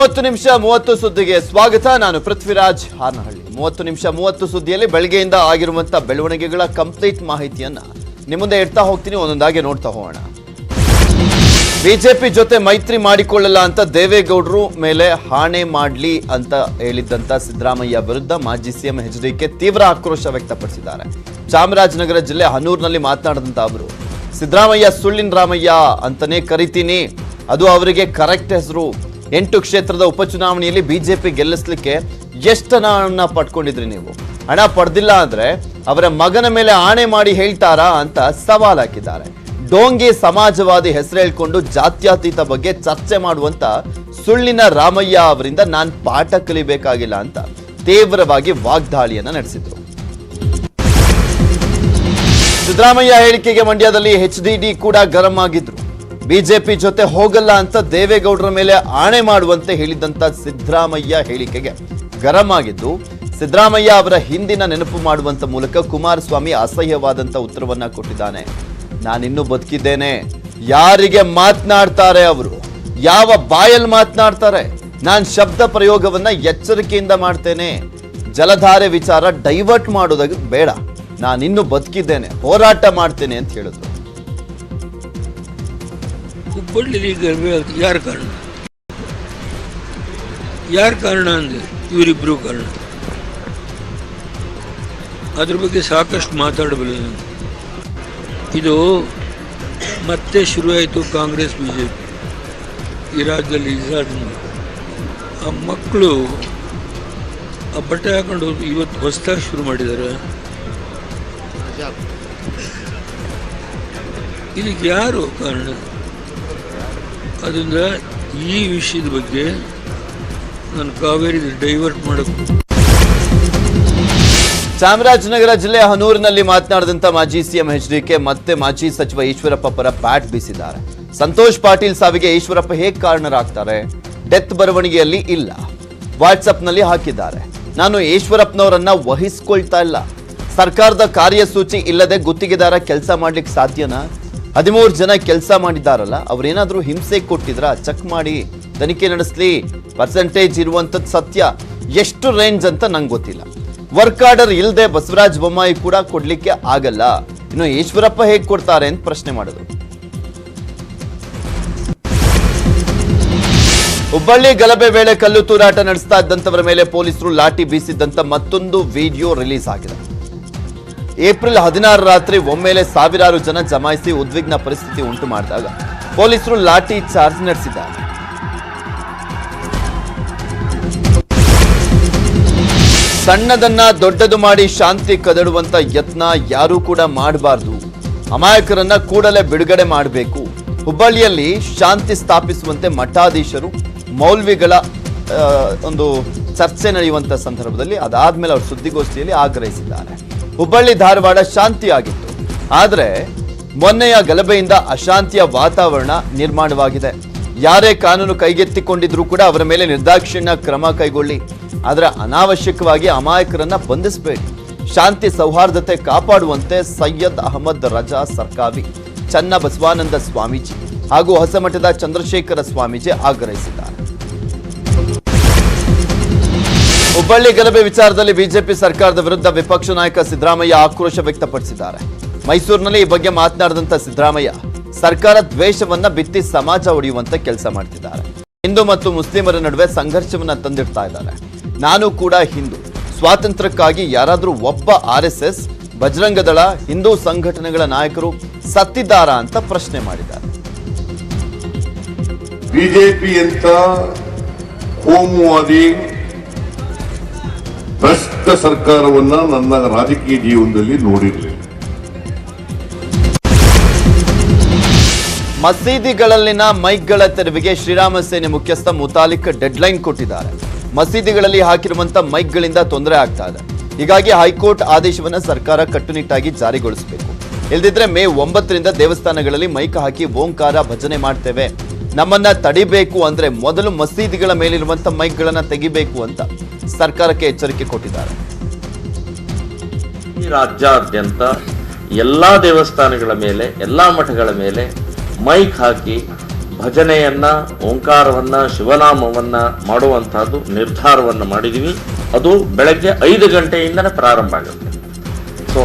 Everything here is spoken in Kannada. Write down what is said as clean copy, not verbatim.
30 ನಿಮಿಷ 30 ಸುದ್ದಿಗೆ ಸ್ವಾಗತ. ನಾನು ಪೃಥ್ವಿರಾಜ್ ಹಾನಹಳ್ಳಿ. 30 ನಿಮಿಷ 30 ಸುದ್ದಿಯಲ್ಲಿ ಬೆಳಗ್ಗೆಯಿಂದ ಆಗಿರುವಂತ ಬೆಳವಣಿಗೆಗಳ ಕಂಪ್ಲೀಟ್ ಮಾಹಿತಿಯನ್ನ ನಿಮ್ಮ ಮುಂದೆ ಇಡ್ತಾ ಹೋಗ್ತೀನಿ, ಒಂದೊಂದಾಗಿ ನೋಡ್ತಾ ಹೋಗೋಣ. ಬಿಜೆಪಿ ಜೊತೆ ಮೈತ್ರಿ ಮಾಡಿಕೊಳ್ಳಲ್ಲ ಅಂತ ದೇವೇಗೌಡರು ಮೇಲೆ ಹಾಣೆ ಮಾಡ್ಲಿ ಅಂತ ಹೇಳಿದ್ದಂತ ಸಿದ್ದರಾಮಯ್ಯ ವಿರುದ್ಧ ಮಾಜಿ ಸಿಎಂ ಎಚ್ಡಿಕೆ ತೀವ್ರ ಆಕ್ರೋಶ ವ್ಯಕ್ತಪಡಿಸಿದ್ದಾರೆ. ಚಾಮರಾಜನಗರ ಜಿಲ್ಲೆ ಹನೂರಿನಲ್ಲಿ ಮಾತನಾಡಿದಂತ ಅವರು, ಸಿದ್ದರಾಮಯ್ಯ ಸುಳ್ಳಿನ ರಾಮಯ್ಯ ಅಂತಾನೆ ಕರಿತೀನಿ, ಅದು ಅವರಿಗೆ ಕರೆಕ್ಟ್ ಹೆಸರು. 8 ಕ್ಷೇತ್ರದ ಉಪಚುನಾವಣೆಯಲ್ಲಿ ಬಿಜೆಪಿ ಗೆಲ್ಲಿಸಲಿಕ್ಕೆ ಎಷ್ಟು ಹಣ ಪಡ್ಕೊಂಡಿದ್ರಿ ನೀವು? ಹಣ ಪಡೆದಿಲ್ಲ ಅಂದ್ರೆ ಅವರ ಮಗನ ಮೇಲೆ ಆಣೆ ಮಾಡಿ ಹೇಳ್ತಾರಾ ಅಂತ ಸವಾಲ್ ಹಾಕಿದ್ದಾರೆ. ಡೋಂಗಿ ಸಮಾಜವಾದಿ ಹೆಸರು ಹೇಳ್ಕೊಂಡು ಜಾತ್ಯತೀತ ಬಗ್ಗೆ ಚರ್ಚೆ ಮಾಡುವಂತ ಸುಳ್ಳಿನ ರಾಮಯ್ಯ ಅವರಿಂದ ನಾನು ಪಾಠ ಕಲಿಬೇಕಾಗಿಲ್ಲ ಅಂತ ತೀವ್ರವಾಗಿ ವಾಗ್ದಾಳಿಯನ್ನ ನಡೆಸಿದ್ರು. ಸಿದ್ದರಾಮಯ್ಯ ಹೇಳಿಕೆಗೆ ಮಂಡ್ಯದಲ್ಲಿ ಎಚ್ಡಿಡಿ ಕೂಡ ಗರಂ ಆಗಿದ್ರು. ಬಿಜೆಪಿ ಜೊತೆ ಹೋಗಲ್ಲ ಅಂತ ದೇವೇಗೌಡರ ಮೇಲೆ ಆಣೆ ಮಾಡುವಂತೆ ಹೇಳಿದಂತ ಸಿದ್ದರಾಮಯ್ಯ ಹೇಳಿಕೆಗೆ ಗರಂ ಆಗಿದ್ದು, ಸಿದ್ದರಾಮಯ್ಯ ಅವರ ಹಿಂದಿನ ನೆನಪು ಮಾಡುವಂತ ಮೂಲಕ ಕುಮಾರಸ್ವಾಮಿ ಅಸಹ್ಯವಾದಂತ ಉತ್ತರವನ್ನ ಕೊಟ್ಟಿದ್ದಾನೆ. ನಾನಿನ್ನೂ ಬದುಕಿದ್ದೇನೆ. ಯಾರಿಗೆ ಮಾತನಾಡ್ತಾರೆ ಅವರು, ಯಾವ ಬಾಯಲ್ಲಿ ಮಾತನಾಡ್ತಾರೆ? ನಾನು ಶಬ್ದ ಪ್ರಯೋಗವನ್ನ ಎಚ್ಚರಿಕೆಯಿಂದ ಮಾಡ್ತೇನೆ. ಜಲಧಾರೆ ವಿಚಾರ ಡೈವರ್ಟ್ ಮಾಡೋದಾಗ ಬೇಡ, ನಾನಿನ್ನೂ ಬದುಕಿದ್ದೇನೆ, ಹೋರಾಟ ಮಾಡ್ತೇನೆ ಅಂತ ಹೇಳಿದ್ರು. ಹುಬ್ಬಳ್ಳಿಲಿ ಗಲಭೆ ಯಾರ ಕಾರಣ? ಯಾರ ಕಾರಣ ಅಂದರೆ ಇವರಿಬ್ಬರು ಕಾರಣ. ಅದ್ರ ಬಗ್ಗೆ ಸಾಕಷ್ಟು ಮಾತಾಡಬಲ್ಲ. ಇದು ಮತ್ತೆ ಶುರುವಾಯಿತು ಕಾಂಗ್ರೆಸ್ ಬಿಜೆಪಿ ಈ ರಾಜ್ಯದಲ್ಲಿ. ಆ ಮಕ್ಕಳು ಆ ಬಟ್ಟೆ ಹಾಕೊಂಡು ಇವತ್ತು ಹೊಸದಾಗಿ ಶುರು ಮಾಡಿದ್ದಾರೆ. ಇದಕ್ಕೆ ಯಾರು ಕಾರಣ? ಅದರಿಂದ ಈ ವಿಷಯದ ಬಗ್ಗೆ ನಾನು ಕಾವೇರಿ ಡೈವರ್ಟ್ ಮಾಡೋದು. ಚಾಮರಾಜನಗರ ಜಿಲ್ಲೆ ಹನೂರಿನಲ್ಲಿ ಮಾತನಾಡಿದಂತ ಮಾಜಿ ಸಿಎಂ ಎಚ್ಡಿಕೆ ಮತ್ತೆ ಮಾಜಿ ಸಚಿವ ಈಶ್ವರಪ್ಪ ಪರ ಬ್ಯಾಟ್ ಬೀಸಿದ್ದಾರೆ. ಸಂತೋಷ್ ಪಾಟೀಲ್ ಸಾವಿಗೆ ಈಶ್ವರಪ್ಪ ಹೇಗೆ ಕಾರಣರಾಗ್ತಾರೆ? ಡೆತ್ ಬರವಣಿಗೆಯಲ್ಲಿ ಇಲ್ಲ, ವಾಟ್ಸಪ್ ನಲ್ಲಿ ಹಾಕಿದ್ದಾರೆ. ನಾನು ಈಶ್ವರಪ್ಪನವರನ್ನ ವಹಿಸ್ಕೊಳ್ತಾ ಇಲ್ಲ. ಸರ್ಕಾರದ ಕಾರ್ಯಸೂಚಿ ಇಲ್ಲದೆ ಗುತ್ತಿಗೆದಾರ ಕೆಲಸ ಮಾಡ್ಲಿಕ್ಕೆ ಸಾಧ್ಯನಾ? 13 ಜನ ಕೆಲಸ ಮಾಡಿದ್ದಾರಲ್ಲ, ಅವ್ರೇನಾದ್ರೂ ಹಿಂಸೆ ಕೊಟ್ಟಿದ್ರ? ಚೆಕ್ ಮಾಡಿ ತನಿಖೆ ನಡೆಸಲಿ. ಪರ್ಸೆಂಟೇಜ್ ಇರುವಂತದ್ದು ಸತ್ಯ, ಎಷ್ಟು ರೇಂಜ್ ಅಂತ ನಂಗೆ ಗೊತ್ತಿಲ್ಲ. ವರ್ಕ್ ಆರ್ಡರ್ ಇಲ್ಲದೆ ಬಸವರಾಜ ಬೊಮ್ಮಾಯಿ ಕೂಡ ಕೊಡ್ಲಿಕ್ಕೆ ಆಗಲ್ಲ, ಇನ್ನು ಈಶ್ವರಪ್ಪ ಹೇಗೆ ಕೊಡ್ತಾರೆ ಅಂತ ಪ್ರಶ್ನೆ ಮಾಡಿದ್ರು. ಹುಬ್ಬಳ್ಳಿ ಗಲಭೆ ವೇಳೆ ಕಲ್ಲು ತೂರಾಟ ನಡೆಸ್ತಾ ಇದ್ದಂತವರ ಮೇಲೆ ಪೊಲೀಸರು ಲಾಠಿ ಬೀಸಿದ್ದಂತ ಮತ್ತೊಂದು ವಿಡಿಯೋ ರಿಲೀಸ್ ಆಗಿದೆ. ಏಪ್ರಿಲ್ 16 ರಾತ್ರಿ ಒಮ್ಮೆಲೆ ಸಾವಿರಾರು ಜನ ಜಮಾಯಿಸಿ ಉದ್ವಿಗ್ನ ಪರಿಸ್ಥಿತಿ ಉಂಟು ಮಾಡಿದಾಗ ಪೊಲೀಸರು ಲಾಠಿ ಚಾರ್ಜ್ ನಡೆಸಿದ್ದಾರೆ. ಸಣ್ಣದನ್ನ ದೊಡ್ಡದು ಮಾಡಿ ಶಾಂತಿ ಕದಡುವಂತ ಯತ್ನ ಯಾರೂ ಕೂಡ ಮಾಡಬಾರ್ದು. ಅಮಾಯಕರನ್ನ ಕೂಡಲೇ ಬಿಡುಗಡೆ ಮಾಡಬೇಕು. ಹುಬ್ಬಳ್ಳಿಯಲ್ಲಿ ಶಾಂತಿ ಸ್ಥಾಪಿಸುವಂತೆ ಮಠಾಧೀಶರು ಮೌಲ್ವಿಗಳ ಒಂದು ಚರ್ಚೆ ನಡೆಯುವಂತ ಸಂದರ್ಭದಲ್ಲಿ ಅದಾದ್ಮೇಲೆ ಅವರು ಸುದ್ದಿಗೋಷ್ಠಿಯಲ್ಲಿ ಆಗ್ರಹಿಸಿದ್ದಾರೆ. ಹುಬ್ಬಳ್ಳಿ ಧಾರವಾಡ ಶಾಂತಿಯಾಗಿತ್ತು, ಆದರೆ ಮೊನ್ನೆಯ ಗಲಭೆಯಿಂದ ಅಶಾಂತಿಯ ವಾತಾವರಣ ನಿರ್ಮಾಣವಾಗಿದೆ. ಯಾರೇ ಕಾನೂನು ಕೈಗೆತ್ತಿಕೊಂಡಿದ್ರೂ ಕೂಡ ಅವರ ಮೇಲೆ ನಿರ್ದಾಕ್ಷಿಣ್ಯ ಕ್ರಮ ಕೈಗೊಳ್ಳಿ, ಆದರೆ ಅನಾವಶ್ಯಕವಾಗಿ ಅಮಾಯಕರನ್ನ ಬಂಧಿಸಬೇಡಿ. ಶಾಂತಿ ಸೌಹಾರ್ದತೆ ಕಾಪಾಡುವಂತೆ ಸೈಯದ್ ಅಹಮದ್ ರಜಾ ಸರ್ಕಾವಿ, ಚನ್ನ ಬಸವಾನಂದ ಸ್ವಾಮೀಜಿ ಹಾಗೂ ಹೊಸಮಠದ ಚಂದ್ರಶೇಖರ ಸ್ವಾಮೀಜಿ ಆಗ್ರಹಿಸಿದ್ದಾರೆ. ಹುಬ್ಬಳ್ಳಿ ಗಲಭೆ ವಿಚಾರದಲ್ಲಿ ಬಿಜೆಪಿ ಸರ್ಕಾರದ ವಿರುದ್ಧ ವಿಪಕ್ಷ ನಾಯಕ ಸಿದ್ದರಾಮಯ್ಯ ಆಕ್ರೋಶ ವ್ಯಕ್ತಪಡಿಸಿದ್ದಾರೆ. ಮೈಸೂರಿನಲ್ಲಿ ಈ ಬಗ್ಗೆ ಮಾತನಾಡಿದಂತ ಸಿದ್ದರಾಮಯ್ಯ, ಸರ್ಕಾರ ದ್ವೇಷವನ್ನ ಬಿತ್ತಿ ಸಮಾಜ ಒಡೆಯುವಂತ ಕೆಲಸ ಮಾಡ್ತಿದ್ದಾರೆ. ಹಿಂದೂ ಮತ್ತು ಮುಸ್ಲಿಮರ ನಡುವೆ ಸಂಘರ್ಷವನ್ನ ತಂದಿಡ್ತಾ ಇದ್ದಾರೆ. ನಾನು ಕೂಡ ಹಿಂದೂ. ಸ್ವಾತಂತ್ರ್ಯಕ್ಕಾಗಿ ಯಾರಾದ್ರೂ ಒಬ್ಬ RSS, ಬಜರಂಗ ದಳ, ಹಿಂದೂ ಸಂಘಟನೆಗಳ ನಾಯಕರು ಸತ್ತಿದ್ದಾರಾ ಅಂತ ಪ್ರಶ್ನೆ ಮಾಡಿದ್ದಾರೆ. ಬಿಜೆಪಿ ಅಂತ ಕೋಮುವಾದಿ ಭ್ರಷ್ಟ ಸರ್ಕಾರವನ್ನ ನನ್ನ ರಾಜಕೀಯ ಜೀವನದಲ್ಲಿ ನೋಡಿರಲಿಲ್ಲ. ಮಸೀದಿಗಳಲ್ಲಿನ ಮೈಕ್ಗಳ ತೆರವಿಗೆ ಶ್ರೀರಾಮ ಸೇನೆ ಮುಖ್ಯಸ್ಥ ಮುತಾಲಿಕ್ ಡೆಡ್ಲೈನ್ ಕೊಟ್ಟಿದ್ದಾರೆ. ಮಸೀದಿಗಳಲ್ಲಿ ಹಾಕಿರುವಂತ ಮೈಕ್ಗಳಿಂದ ತೊಂದರೆ ಆಗ್ತಾ ಇದೆ. ಹೀಗಾಗಿ ಹೈಕೋರ್ಟ್ ಆದೇಶವನ್ನ ಸರ್ಕಾರ ಕಟ್ಟುನಿಟ್ಟಾಗಿ ಜಾರಿಗೊಳಿಸಬೇಕು. ಇಲ್ದಿದ್ರೆ ಮೇ 9ರಿಂದ ದೇವಸ್ಥಾನಗಳಲ್ಲಿ ಮೈಕ್ ಹಾಕಿ ಓಂಕಾರ ಭಜನೆ ಮಾಡ್ತೇವೆ, ನಮ್ಮನ್ನ ತಡಿಬೇಕು ಅಂದ್ರೆ ಮೊದಲು ಮಸೀದಿಗಳ ಮೇಲಿರುವಂತ ಮೈಕ್ಗಳನ್ನ ತೆಗಿಬೇಕು ಅಂತ ಸರ್ಕಾರಕ್ಕೆ ಎಚ್ಚರಿಕೆ ಕೊಟ್ಟಿದ್ದಾರೆ. ಭಜನೆಯನ್ನ, ಓಂಕಾರವನ್ನ, ಶಿವನಾಮವನ್ನ ಮಾಡುವಂತಹದ್ದು ನಿರ್ಧಾರವನ್ನು ಮಾಡಿದೀವಿ. ಅದು ಬೆಳಗ್ಗೆ 5 ಗಂಟೆಯಿಂದನೇ ಪ್ರಾರಂಭ ಆಗುತ್ತೆ. ಸೊ